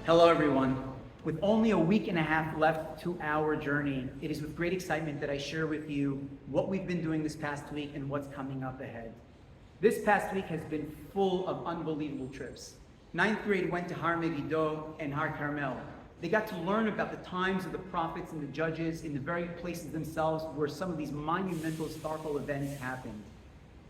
Hello, everyone. With only a week and a half left to our journey, it is with great excitement that I share with you what we've been doing this past week and what's coming up ahead. This past week has been full of unbelievable trips. Ninth grade went to Har Megiddo and Har Carmel. They got to learn about the times of the prophets and the judges in the very places themselves where some of these monumental historical events happened.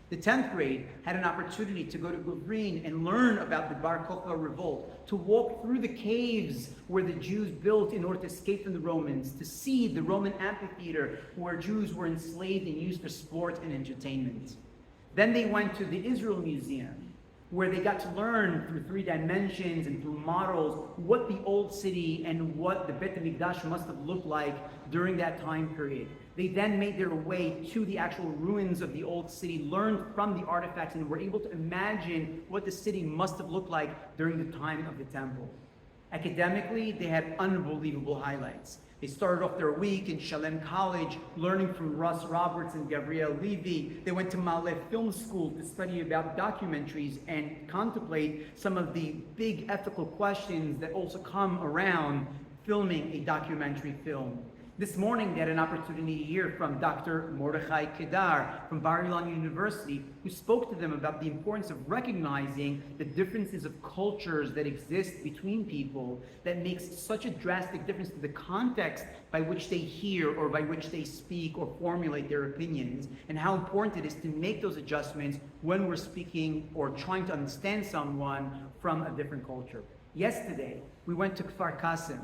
The 10th grade had an opportunity to go to Guvrin and learn about the Bar Kokhba revolt, to walk through the caves where the Jews built in order to escape from the Romans, to see the Roman amphitheater where Jews were enslaved and used for sport and entertainment. Then they went to the Israel Museum, where they got to learn through 3 dimensions and through models what the old city and what the Beit HaMikdash must have looked like during that time period. They then made their way to the actual ruins of the old city, learned from the artifacts, and were able to imagine what the city must have looked like during the time of the temple. Academically, they had unbelievable highlights. They started off their week in Shalem College, learning from Russ Roberts and Gabrielle Levy. They went to Maleh Film School to study about documentaries and contemplate some of the big ethical questions that also come around filming a documentary film. This morning, they had an opportunity to hear from Dr. Mordechai Kedar from Bar Ilan University, who spoke to them about the importance of recognizing the differences of cultures that exist between people that makes such a drastic difference to the context by which they hear or by which they speak or formulate their opinions, and how important it is to make those adjustments when we're speaking or trying to understand someone from a different culture. Yesterday, we went to Kfar Qasim.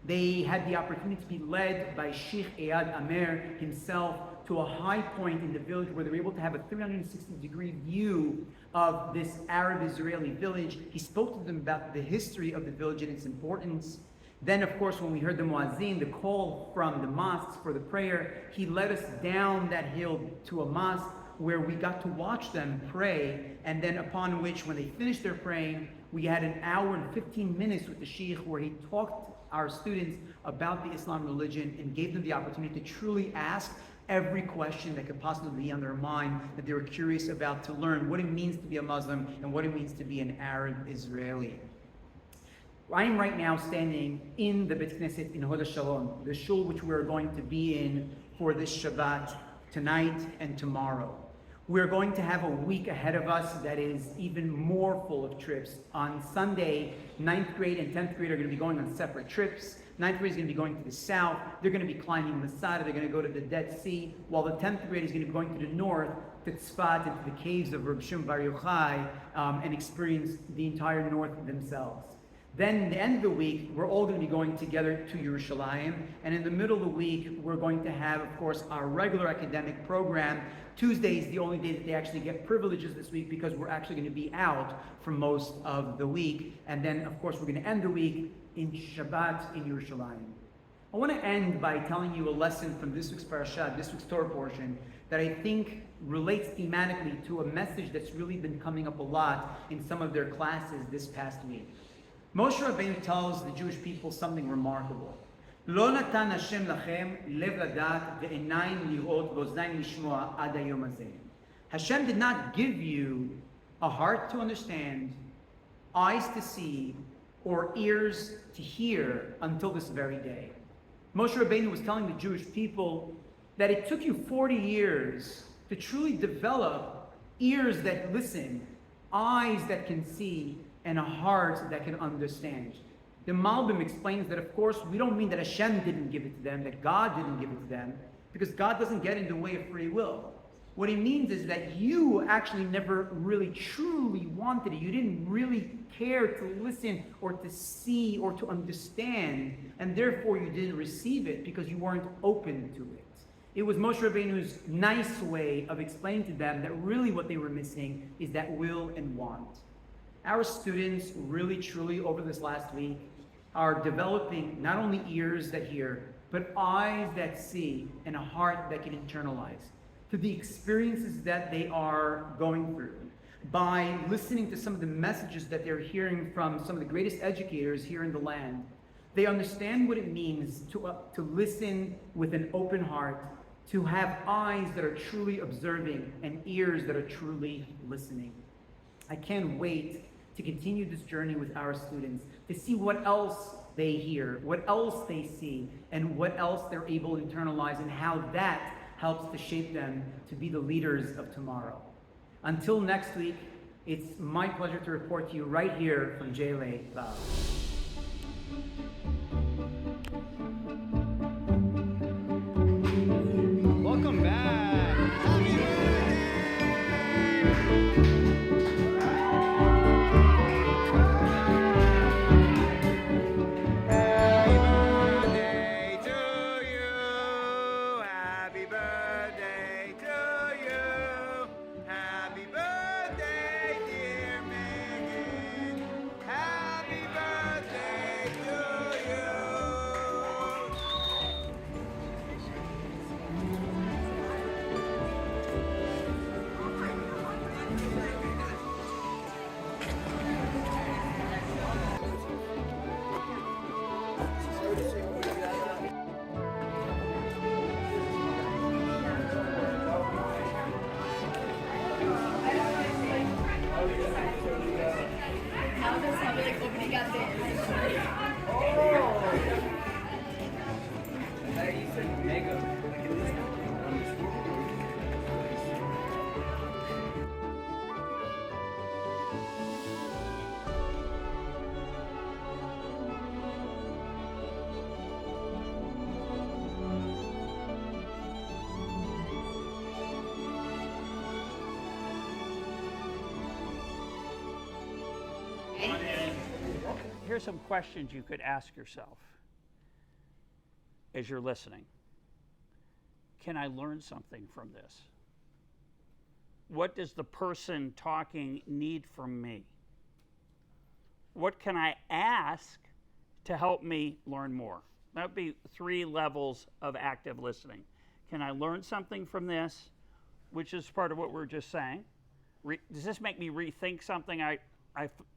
They had the opportunity to be led by Sheikh Eyad Amer himself to a high point in the village where they were able to have a 360-degree view of this Arab-Israeli village. He spoke to them about the history of the village and its importance. Then, of course, when we heard the muazzin, the call from the mosques for the prayer, he led us down that hill to a mosque where we got to watch them pray, and then upon which, when they finished their praying, we had an hour and 15 minutes with the sheikh where he talked our students about the Islam religion and gave them the opportunity to truly ask every question that could possibly be on their mind that they were curious about, to learn what it means to be a Muslim and what it means to be an Arab Israeli. I am right now standing in the Beit Knesset in Hod Shalom, the shul which we are going to be in for this Shabbat tonight and tomorrow. We're going to have a week ahead of us that is even more full of trips. On Sunday, 9th grade and 10th grade are going to be going on separate trips. 9th grade is going to be going to the south. They're going to be climbing Masada. They're going to go to the Dead Sea, while the 10th grade is going to be going to the north, to Tzfat, and to the caves of Reb Shimon Bar Yochai, and experience the entire north themselves. Then, at the end of the week, we're all going to be going together to Yerushalayim. And in the middle of the week, we're going to have, of course, our regular academic program. Tuesday is the only day that they actually get privileges this week because we're actually going to be out for most of the week. And then, of course, we're going to end the week in Shabbat in Yerushalayim. I want to end by telling you a lesson from this week's parasha, this week's Torah portion, that I think relates thematically to a message that's really been coming up a lot in some of their classes this past week. Moshe Rabbeinu tells the Jewish people something remarkable. Lo natan Hashem lachem lev ladat ve'enayim lirot ve'oznayim lishmoa ad hayom hazeh. Hashem did not give you a heart to understand, eyes to see, or ears to hear until this very day. Moshe Rabbeinu was telling the Jewish people that it took you 40 years to truly develop ears that listen, eyes that can see, and a heart that can understand. The Malbim explains that, of course, we don't mean that Hashem didn't give it to them, that God didn't give it to them, because God doesn't get in the way of free will. What he means is that you actually never really truly wanted it. You didn't really care to listen or to see or to understand, and therefore you didn't receive it because you weren't open to it. It was Moshe Rabbeinu's nice way of explaining to them that really what they were missing is that will and want. Our students really, truly, over this last week, are developing not only ears that hear, but eyes that see and a heart that can internalize to the experiences that they are going through. By listening to some of the messages that they're hearing from some of the greatest educators here in the land, they understand what it means to listen with an open heart, to have eyes that are truly observing and ears that are truly listening. I can't wait to continue this journey with our students, to see what else they hear, what else they see, and what else they're able to internalize, and how that helps to shape them to be the leaders of tomorrow. Until next week, it's my pleasure to report to you right here from JLA Lab. Welcome back. Happy birthday to you. Happy birthday to you. Happy birthday, dear Megan. Happy birthday to you. Here's some questions you could ask yourself as you're listening. Can I learn something from this? What does the person talking need from me? What can I ask to help me learn more? That would be 3 levels of active listening. Can I learn something from this, which is part of what we're just saying? Does this make me rethink something I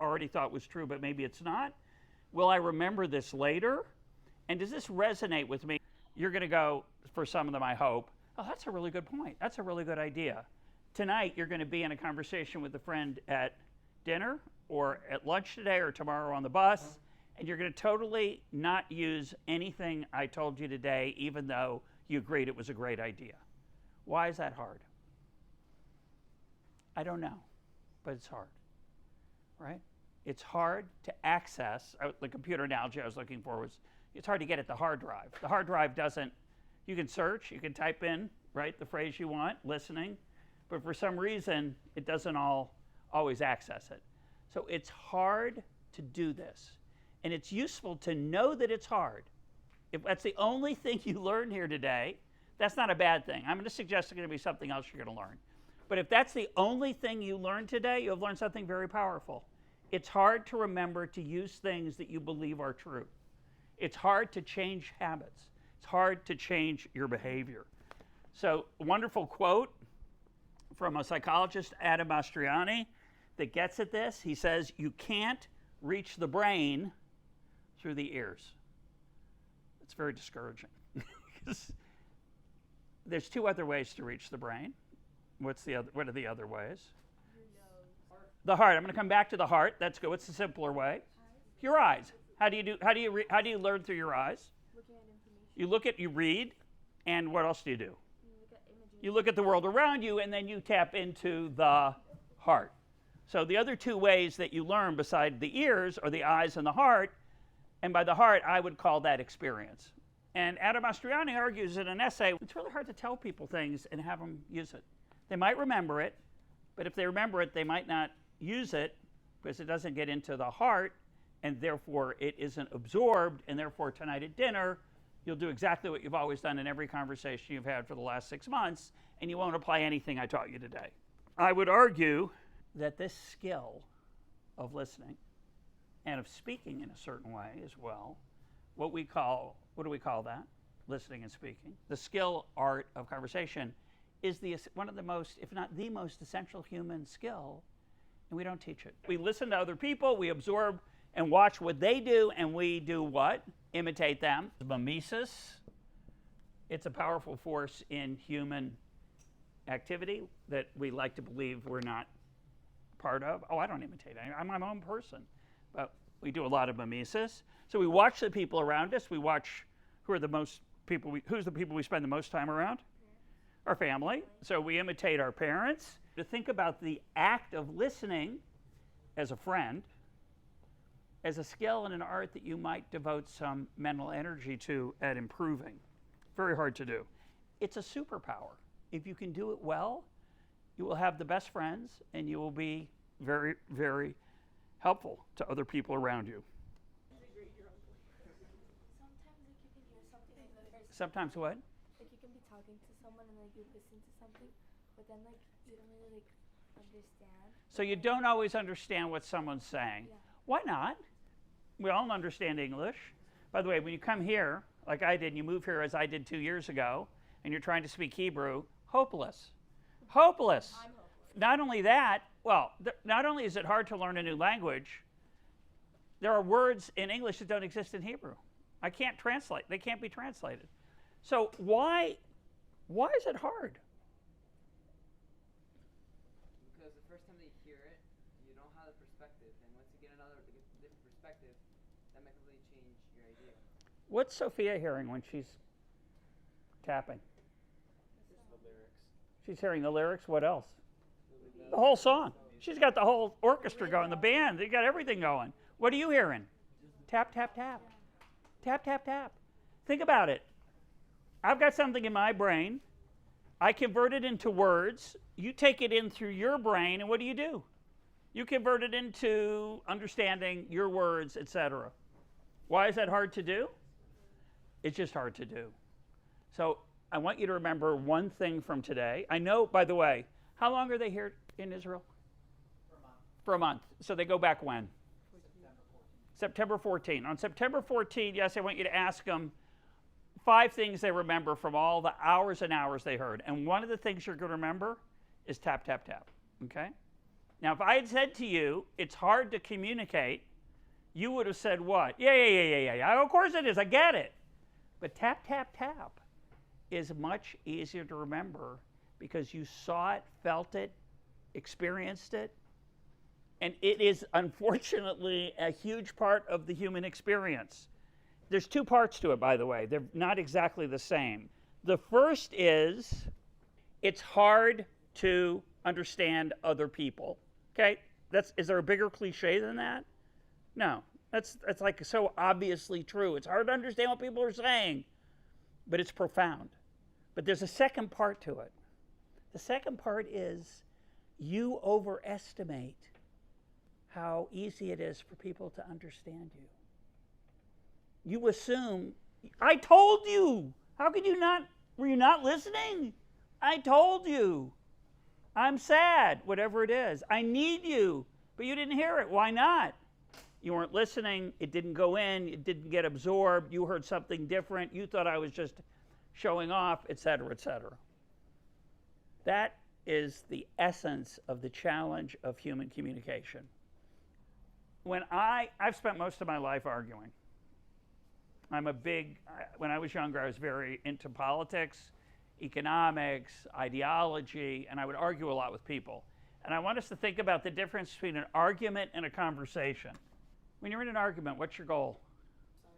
already thought was true, but maybe it's not? Will I remember this later? And does this resonate with me? You're going to go, for some of them, I hope, oh, that's a really good point. That's a really good idea. Tonight, you're going to be in a conversation with a friend at dinner or at lunch today or tomorrow on the bus, and you're going to totally not use anything I told you today, even though you agreed it was a great idea. Why is that hard? I don't know, but it's hard, right? It's hard to access. The computer analogy I was looking for was, it's hard to get at the hard drive. The hard drive doesn't, you can search, you can type in, right, the phrase you want, listening, but for some reason, it doesn't always access it. So it's hard to do this. And it's useful to know that it's hard. If that's the only thing you learn here today, that's not a bad thing. I'm going to suggest there's going to be something else you're going to learn. But if that's the only thing you learn today, you'll have learned something very powerful. It's hard to remember to use things that you believe are true. It's hard to change habits. It's hard to change your behavior. So, a wonderful quote from a psychologist, Adam Mastriani, that gets at this. He says, you can't reach the brain through the ears. It's very discouraging. There's 2 other ways to reach the brain. What are the other ways? The heart. I'm going to come back to the heart. That's good. What's the simpler way? Your eyes. How do you learn through your eyes? Looking at information. You read, and what else do? You look at images. You look at the world around you, and then you tap into the heart. So the other 2 ways that you learn beside the ears are the eyes and the heart, and by the heart, I would call that experience. And Adam Mastriani argues in an essay, it's really hard to tell people things and have them use it. They might remember it, but if they remember it, they might not use it because it doesn't get into the heart, and therefore it isn't absorbed, and therefore tonight at dinner, you'll do exactly what you've always done in every conversation you've had for the last 6 months, and you won't apply anything I taught you today. I would argue that this skill of listening and of speaking in a certain way as well, what do we call that? Listening and speaking. The skill, art of conversation is one of the most, if not the most essential human skill, and we don't teach it. We listen to other people, we absorb and watch what they do, and we do what? Imitate them. Mimesis, it's a powerful force in human activity that we like to believe we're not part of. Oh, I don't imitate. I'm my own person. But we do a lot of mimesis. So we watch the people around us. We watch who's the people we spend the most time around? Our family. So we imitate our parents. To think about the act of listening as a friend, as a skill and an art that you might devote some mental energy to at improving. Very hard to do. It's a superpower. If you can do it well, you will have the best friends and you will be very, very helpful to other people around you. Sometimes like you can hear something like the person. Sometimes what? Like you can be talking to someone and like you listen to something, but then like you don't really like understand. So you don't always understand what someone's saying. Yeah. Why not? We all understand English. By the way, when you come here, like I did, and you move here as I did 2 years ago, and you're trying to speak Hebrew, hopeless. Hopeless. I'm hopeless. Not only that, well, not only is it hard to learn a new language, there are words in English that don't exist in Hebrew. I can't translate. They can't be translated. So why is it hard? Because the first time they hear it, you don't have the perspective, and once you get another different perspective, that might completely change your idea. What's Sophia hearing when she's tapping? Just the lyrics. She's hearing the lyrics. What else? The whole song. She's got the whole orchestra going, the band. They got everything going. What are you hearing? Tap, tap, tap. Tap, tap, tap. Think about it. I've got something in my brain. I convert it into words. You take it in through your brain, and what do? You convert it into understanding your words, etc. Why is that hard to do? It's just hard to do. So I want you to remember one thing from today. I know, by the way, how long are they here in Israel? For a month. For a month. So they go back when? September 14th. September 14. On September 14, yes, I want you to ask them 5 things they remember from all the hours and hours they heard. And one of the things you're going to remember is tap, tap, tap. Okay? Now, if I had said to you, it's hard to communicate, you would have said what? Yeah. Of course it is. I get it. But tap, tap, tap is much easier to remember because you saw it, felt it, experienced it. And it is, unfortunately, a huge part of the human experience. There's 2 parts to it, by the way. They're not exactly the same. The first is it's hard to understand other people. Okay? Is there a bigger cliche than that? No. That's like so obviously true. It's hard to understand what people are saying, but it's profound. But there's a second part to it. The second part is you overestimate how easy it is for people to understand you. You assume, I told you. How could you not? Were you not listening? I told you. I'm sad, whatever it is. I need you, but you didn't hear it. Why not? You weren't listening. It didn't go in. It didn't get absorbed. You heard something different. You thought I was just showing off, etc., etc. That is the essence of the challenge of human communication. When I've spent most of my life arguing. When I was younger, I was very into politics, economics, ideology, and I would argue a lot with people. And I want us to think about the difference between an argument and a conversation. When you're in an argument, what's your goal?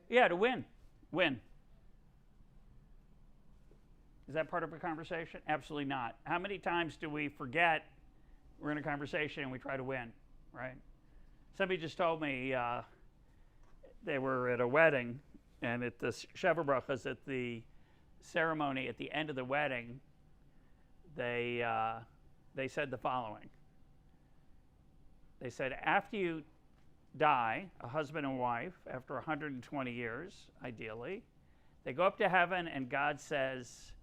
Yeah, to win. Win. Is that part of a conversation? Absolutely not. How many times do we forget we're in a conversation and we try to win, right? Somebody just told me they were at a wedding, and at the Sheva Brachas, at the ceremony at the end of the wedding, they said the following. They said, after you die, a husband and wife, after 120 years, ideally, they go up to heaven and God says,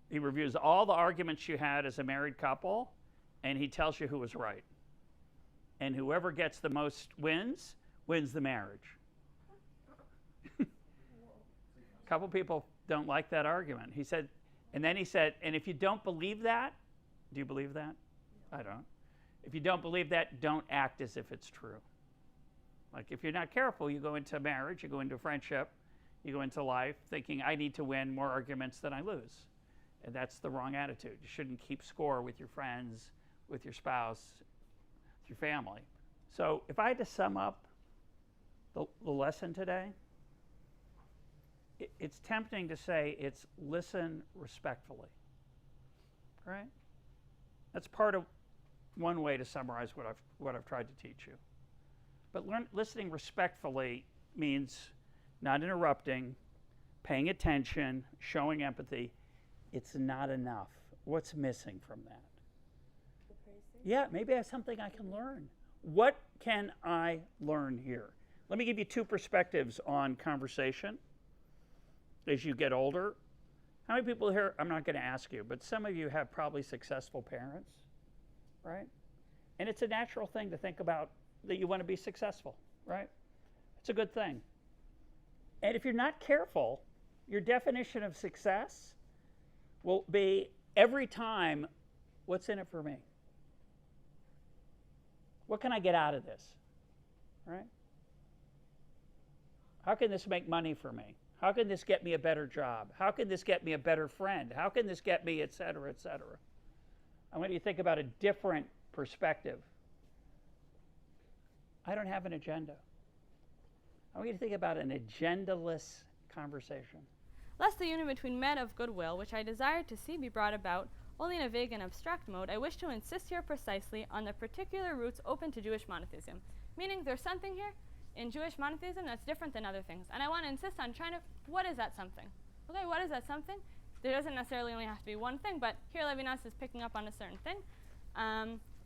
he reviews all the arguments you had as a married couple, and he tells you who was right. And whoever gets the most wins the marriage. A couple people don't like that argument. He said, and if you don't believe that, do you believe that? No. I don't. If you don't believe that, don't act as if it's true. Like if you're not careful, you go into marriage, you go into friendship, you go into life thinking, I need to win more arguments than I lose. And that's the wrong attitude. You shouldn't keep score with your friends, with your spouse, with your family. So if I had to sum up the lesson today, it's tempting to say it's listen respectfully, right? That's part of one way to summarize what I've tried to teach you. But listening respectfully means not interrupting, paying attention, showing empathy. It's not enough. What's missing from that? Yeah, maybe that's something I can learn. What can I learn here? Let me give you two perspectives on conversation as you get older. How many people here, I'm not going to ask you, but some of you have probably successful parents, right? And it's a natural thing to think about that you want to be successful, right? It's a good thing. And if you're not careful, your definition of success will be every time, what's in it for me? What can I get out of this, right? How can this make money for me? How can this get me a better job? How can this get me a better friend? How can this get me, et cetera, et cetera? I want you to think about a different perspective. I don't have an agenda. I want you to think about an agendaless conversation. Lest the union between men of goodwill, which I desire to see be brought about only in a vague and abstract mode, I wish to insist here precisely on the particular roots open to Jewish monotheism. Meaning there's something here in Jewish monotheism that's different than other things. And I want to insist on trying to, what is that something? Okay, what is that something? There doesn't necessarily only have to be one thing, but here Levinas is picking up on a certain thing.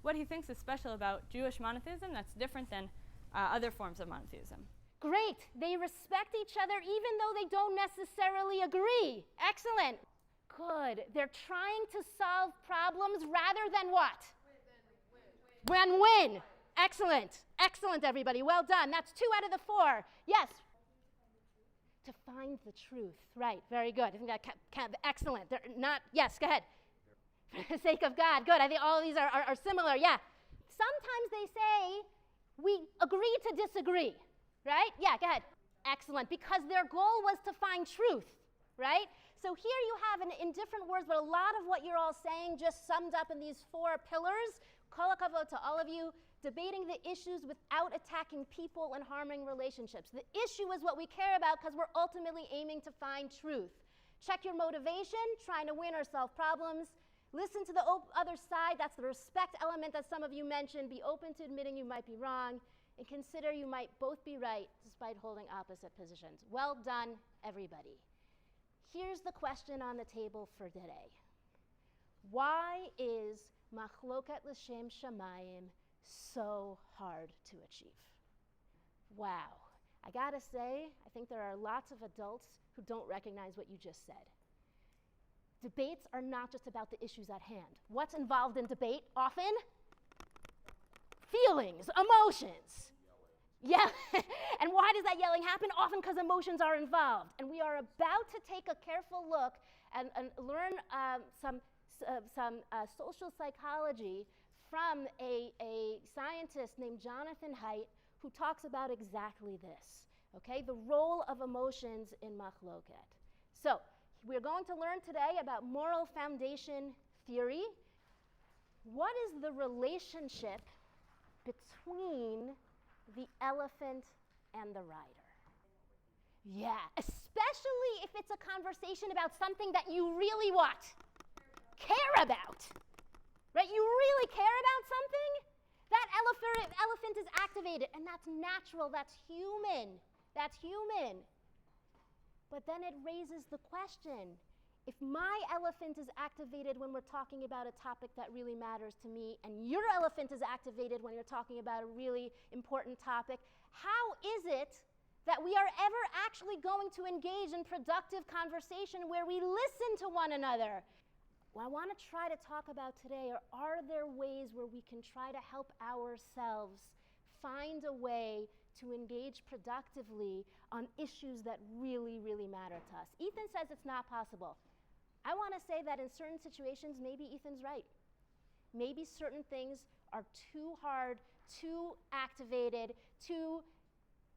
What he thinks is special about Jewish monotheism that's different than other forms of monotheism. Great. They respect each other even though they don't necessarily agree. Excellent. Good. They're trying to solve problems rather than what? Win. Excellent. Excellent, everybody. Well done. That's 2 out of the 4. Yes. To find the truth. Right. Very good. I think that excellent. They're not. Yes. Go ahead. For the sake of God. Good. I think all of these are similar. Yeah. Sometimes they say we agree to disagree. Right? Yeah, go ahead. Excellent. Because their goal was to find truth, right? So here you have, in different words, but a lot of what you're all saying just summed up in these 4 pillars. Kol hakavod to all of you, debating the issues without attacking people and harming relationships. The issue is what we care about because we're ultimately aiming to find truth. Check your motivation, trying to win or solve problems. Listen to the other side. That's the respect element that some of you mentioned. Be open to admitting you might be wrong. And consider you might both be right despite holding opposite positions. Well done, everybody. Here's the question on the table for today. Why is machloket l'shem shamayim so hard to achieve? Wow. I gotta say, I think there are lots of adults who don't recognize what you just said. Debates are not just about the issues at hand. What's involved in debate often? Feelings, emotions. Yeah. And why does that yelling happen? Often because emotions are involved. And we are about to take a careful look and learn some social psychology from a scientist named Jonathan Haidt who talks about exactly this. Okay, the role of emotions in machloket. So we're going to learn today about moral foundation theory. What is the relationship between the elephant and the rider? Yeah, especially if it's a conversation about something that you really what? Care about. Right? You really care about something? That elephant is activated, and that's natural, that's human. That's human. But then it raises the question, if my elephant is activated when we're talking about a topic that really matters to me, and your elephant is activated when you're talking about a really important topic, how is it that we are ever actually going to engage in productive conversation where we listen to one another? What I want to try to talk about today are there ways where we can try to help ourselves find a way to engage productively on issues that really, really matter to us? Ethan says it's not possible. I want to say that in certain situations, maybe Ethan's right. Maybe certain things are too hard, too activated, too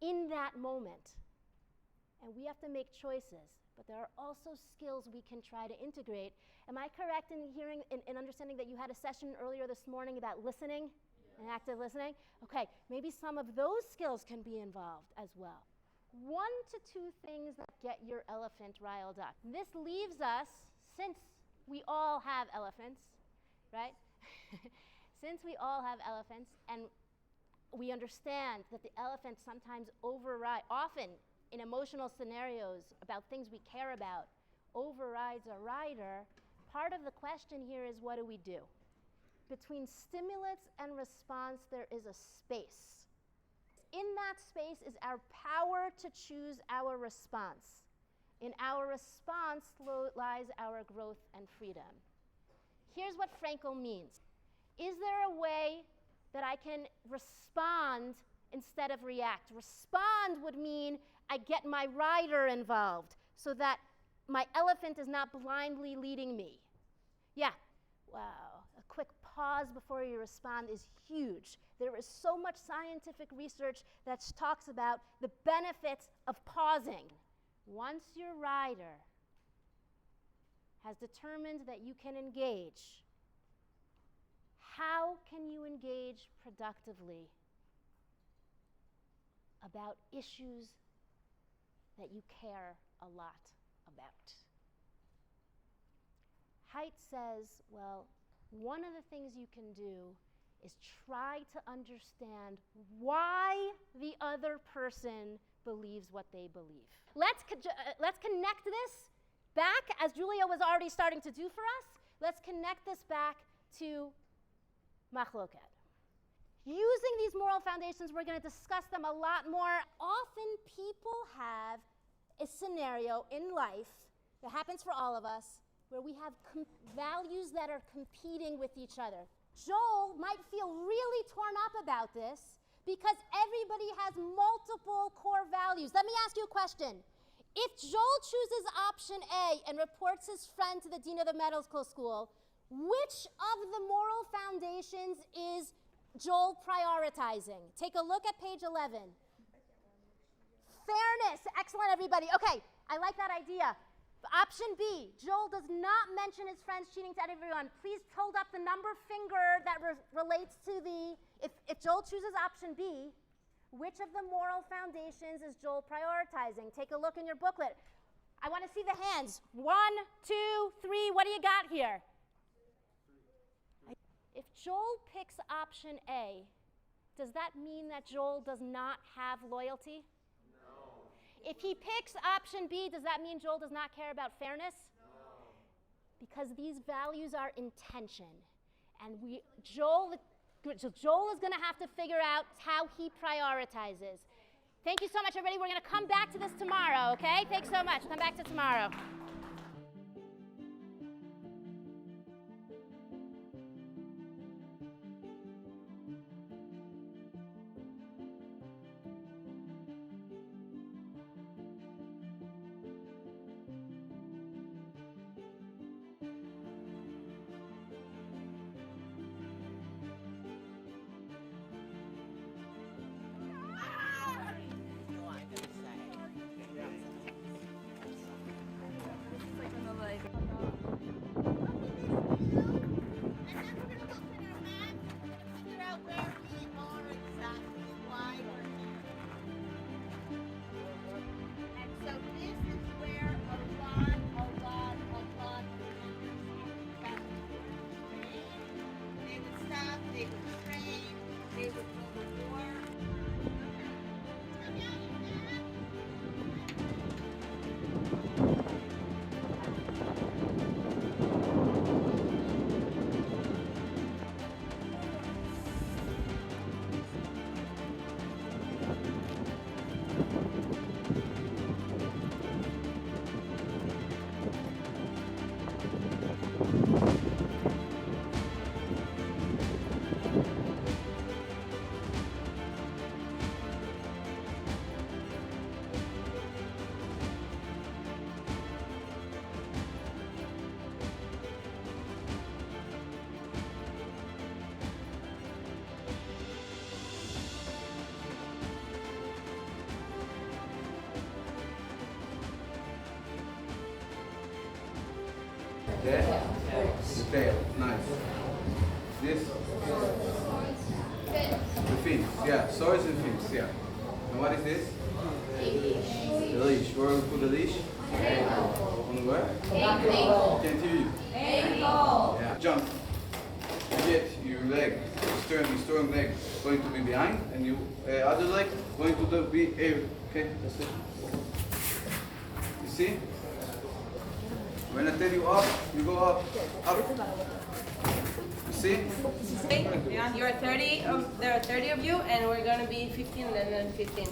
in that moment. And we have to make choices. But there are also skills we can try to integrate. Am I correct in hearing and understanding that you had a session earlier this morning about listening? And active listening? Okay, maybe some of those skills can be involved as well. 1 to 2 things that get your elephant riled up. This leaves us, since we all have elephants, right? Since we all have elephants, and we understand that the elephant sometimes often in emotional scenarios about things we care about, overrides a rider, part of the question here is, what do we do? Between stimulus and response, there is a space. In that space is our power to choose our response. In our response lies our growth and freedom. Here's what Frankel means. Is there a way that I can respond instead of react? Respond would mean I get my rider involved so that my elephant is not blindly leading me. Yeah. Wow. A quick pause before you respond is huge. There is so much scientific research that talks about the benefits of pausing. Once your rider has determined that you can engage, how can you engage productively about issues that you care a lot about? Haidt says, well, one of the things you can do is try to understand why the other person believes what they believe. Let's connect this back, as Julia was already starting to do for us. Let's connect this back to machloket. Using these moral foundations, we're going to discuss them a lot more. Often people have a scenario in life that happens for all of us where we have values that are competing with each other. Joel might feel really torn up about this because everybody has multiple core values. Let me ask you a question. If Joel chooses option A and reports his friend to the dean of the medical school, which of the moral foundations is Joel prioritizing? Take a look at page 11. Fairness. Excellent, everybody. Okay, I like that idea. Option B, Joel does not mention his friends cheating to everyone. Please hold up the number finger that relates to if Joel chooses option B, which of the moral foundations is Joel prioritizing? Take a look in your booklet. I want to see the hands. 1, 2, 3, what do you got here? If Joel picks option A, does that mean that Joel does not have loyalty? If he picks option B, does that mean Joel does not care about fairness? No. Because these values are in tension. And Joel is going to have to figure out how he prioritizes. Thank you so much, everybody. We're going to come back to this tomorrow, okay? Thanks so much. Come back to tomorrow. There. Fail. Nice. This. fins. Yeah, swords and fins. Yeah. And what is this? The leash. Where we put the leash? On where? Ankle. Can't hear you. Ankle. Yeah. Jump. You get your leg, strong leg going to be behind, and you other leg going to be air. Okay, that's it. You see? When I tell you up, you go up. You see? Yeah, you're 30. There are 30 of you, and we're gonna be 15 and then 15.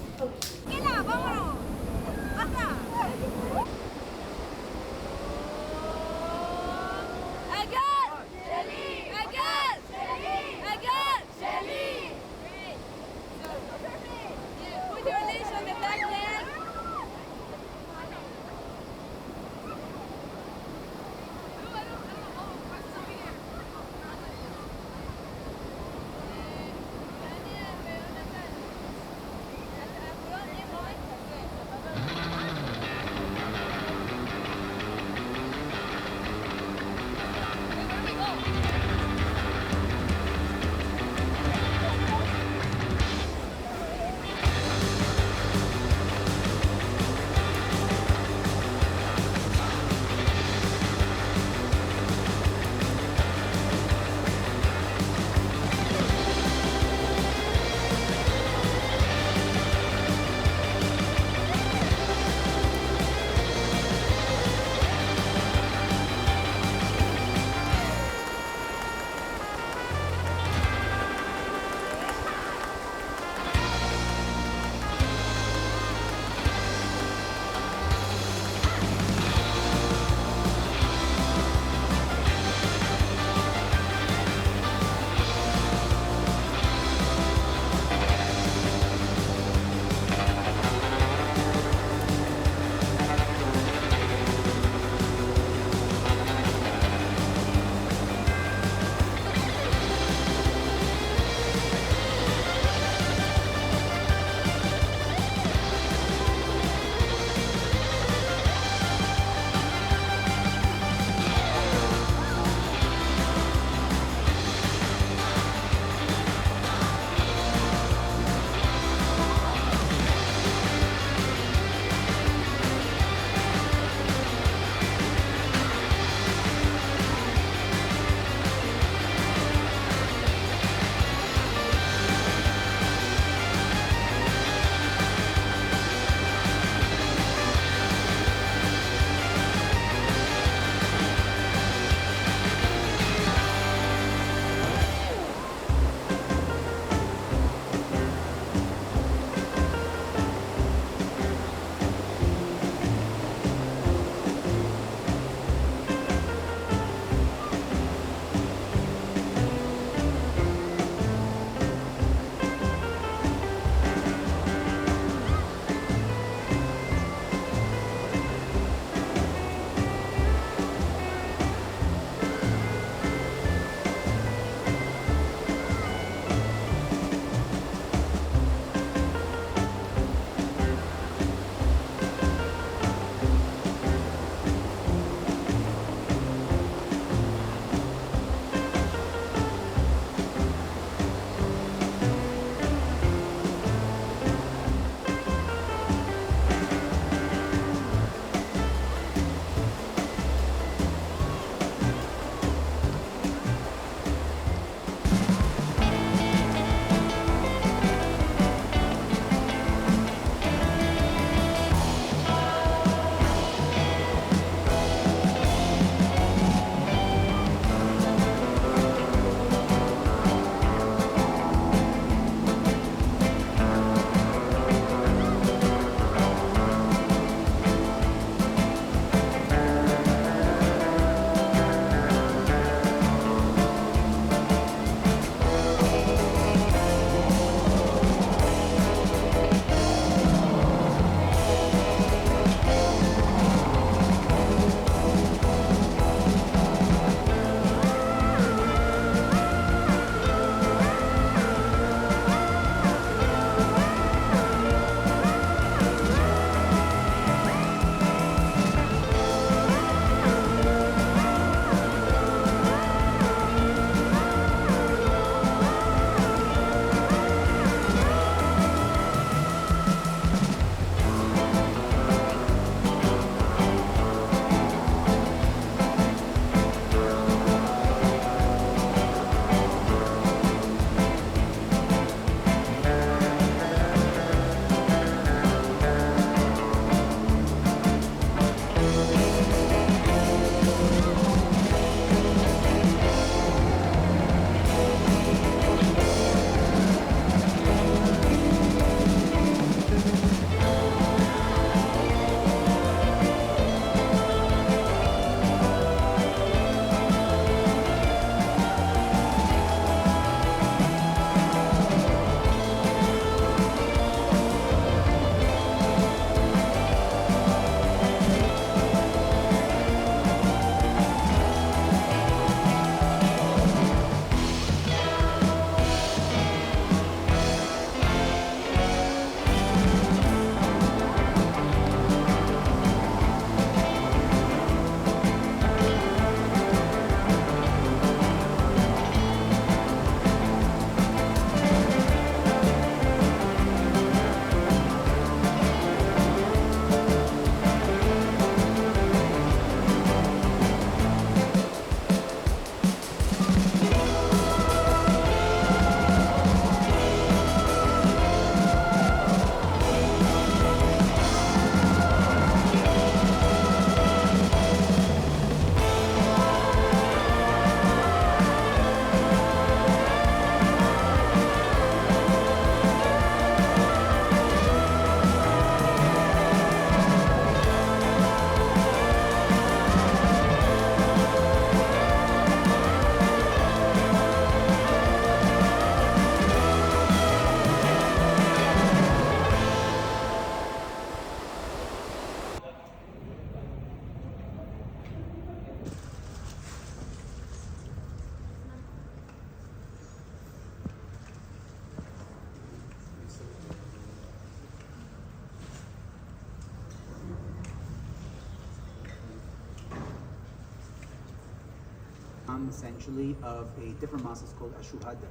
essentially of a different process called Ashuhada.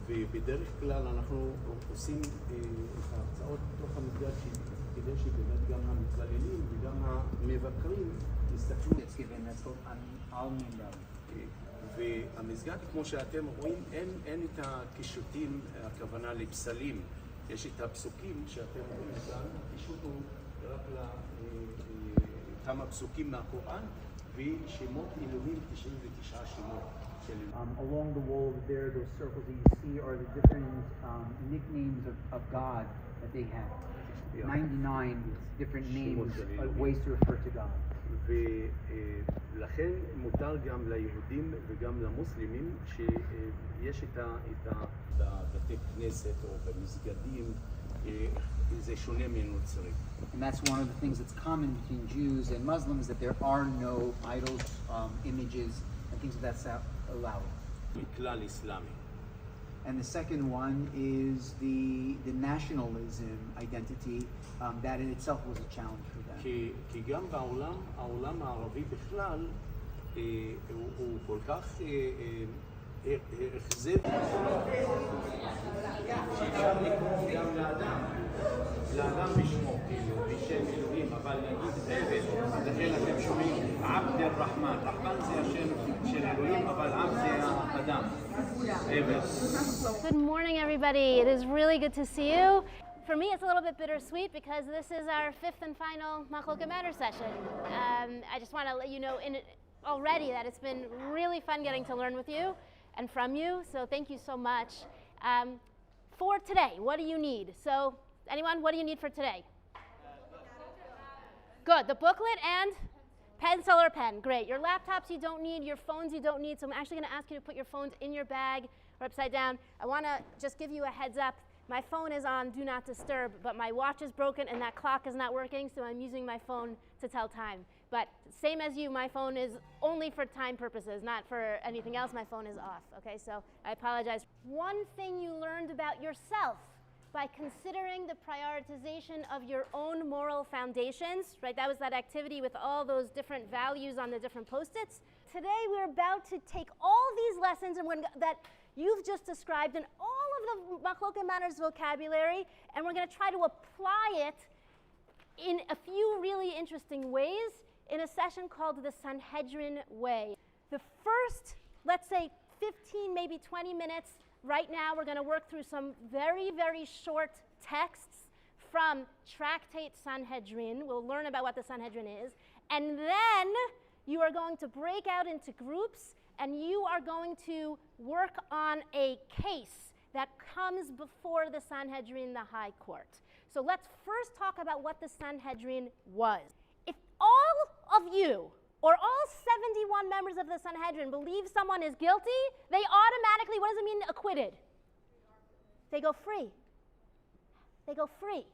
ובדרך כלל אנחנו עושים את ההרצאות בתוך המסגד כדי שבאמת גם המתפללים וגם המבקרים יסתכלו. It's given, that's called Al-Minbar. והמסגד, כמו שאתם רואים, אין את הקישוטים, הכוונה לפסלים. יש את הפסוקים שאתם רואים כאן, הקישוט הוא רק לכמה פסוקים מהקוראן, ושמות אלוהים 99 שמות. Along the wall there, those circles that you see are the different nicknames of God that they have. 99 different names, ways to refer to God. ולכן מותר גם ליהודים וגם למוסלמים שיש בבתי כנסת או במסגדים, זה שונה מנוצרים. And that's one of the things that's common between Jews and Muslims, that there are no idols, images, and things of that sort allowed. מכלל אסלאמי. And the second one is the nationalism identity, that in itself was a challenge for them. כי גם העולם הערבי בכלל הוא כל כך אכזב. שאפשר לקרוא גם לאדם בשמו, כאילו, בשם אלוהים, אבל נגיד עבד, לכן אתם שומעים עבד אל-רחמן. רחמן זה השם של אלוהים, אבל עבד זה האדם. עבד. Good morning, everybody. It is really good to see you. For me, it's a little bit bittersweet because this is our fifth and final Machloket Matter session. I just want to let you know already that it's been really fun getting to learn with you and from you, so thank you so much. For today, what do you need? So, anyone, what do you need for today? Good, the booklet and pencil or pen, great. Your laptops you don't need, your phones you don't need, so I'm actually going to ask you to put your phones in your bag or upside down. I want to just give you a heads up. My phone is on Do Not Disturb, but my watch is broken and that clock is not working, so I'm using my phone to tell time. But same as you, my phone is only for time purposes, not for anything else. My phone is off, okay? So I apologize. One thing you learned about yourself by considering the prioritization of your own moral foundations, right? That was that activity with all those different values on the different Post-its. Today we're about to take all these lessons that you've just described in all of the Machloket Matters vocabulary, and we're going to try to apply it in a few really interesting ways in a session called the Sanhedrin Way. The first, let's say 15, maybe 20 minutes, right now we're going to work through some very, very short texts from Tractate Sanhedrin. We'll learn about what the Sanhedrin is. And then you are going to break out into groups and you are going to work on a case that comes before the Sanhedrin, the High Court. So let's first talk about what the Sanhedrin was. If all of you, or all 71 members of the Sanhedrin, believe someone is guilty, they automatically, what does it mean, acquitted? They go free. They go free.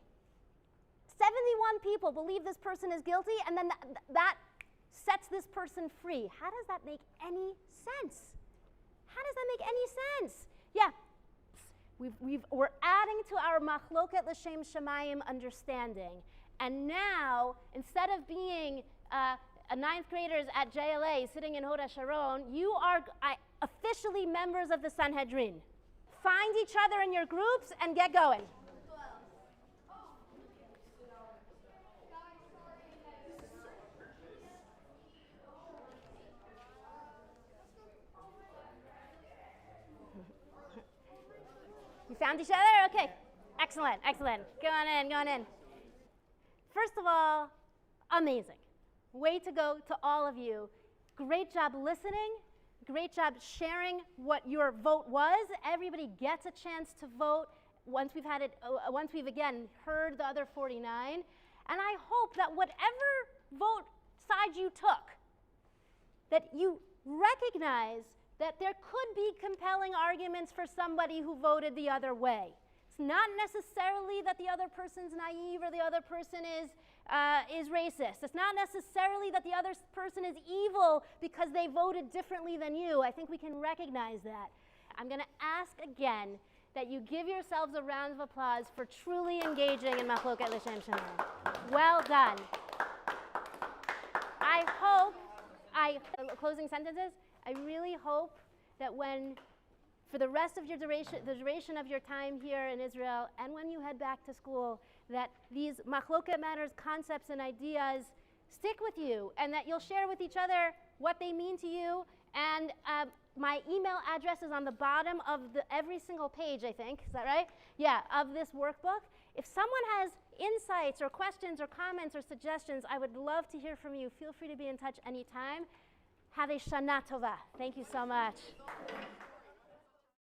71 people believe this person is guilty, and then that sets this person free. How does that make any sense? How does that make any sense? Yeah, we're adding to our Machloket L'Shem Shemayim understanding. And now, instead of being ninth graders at JLA sitting in Hod HaSharon, you are officially members of the Sanhedrin. Find each other in your groups and get going. You found each other? Okay. Excellent, excellent. Go on in. First of all, amazing. Way to go to all of you. Great job listening. Great job sharing what your vote was. Everybody gets a chance to vote once we've again heard the other 49. And I hope that whatever vote side you took, that you recognize that there could be compelling arguments for somebody who voted the other way. It's not necessarily that the other person's naive or the other person is racist. It's not necessarily that the other person is evil because they voted differently than you. I think we can recognize that. I'm going to ask again that you give yourselves a round of applause for truly engaging in Machloket L'Shem Shemayim. Well done. Closing sentences. I really hope that for the rest of the duration of your time here in Israel, and when you head back to school, that these machloket matters, concepts, and ideas stick with you, and that you'll share with each other what they mean to you. And my email address is on the bottom of every single page, I think. Is that right? Yeah, of this workbook. If someone has insights or questions or comments or suggestions, I would love to hear from you. Feel free to be in touch anytime. Have a Shana Tova. Thank you so much.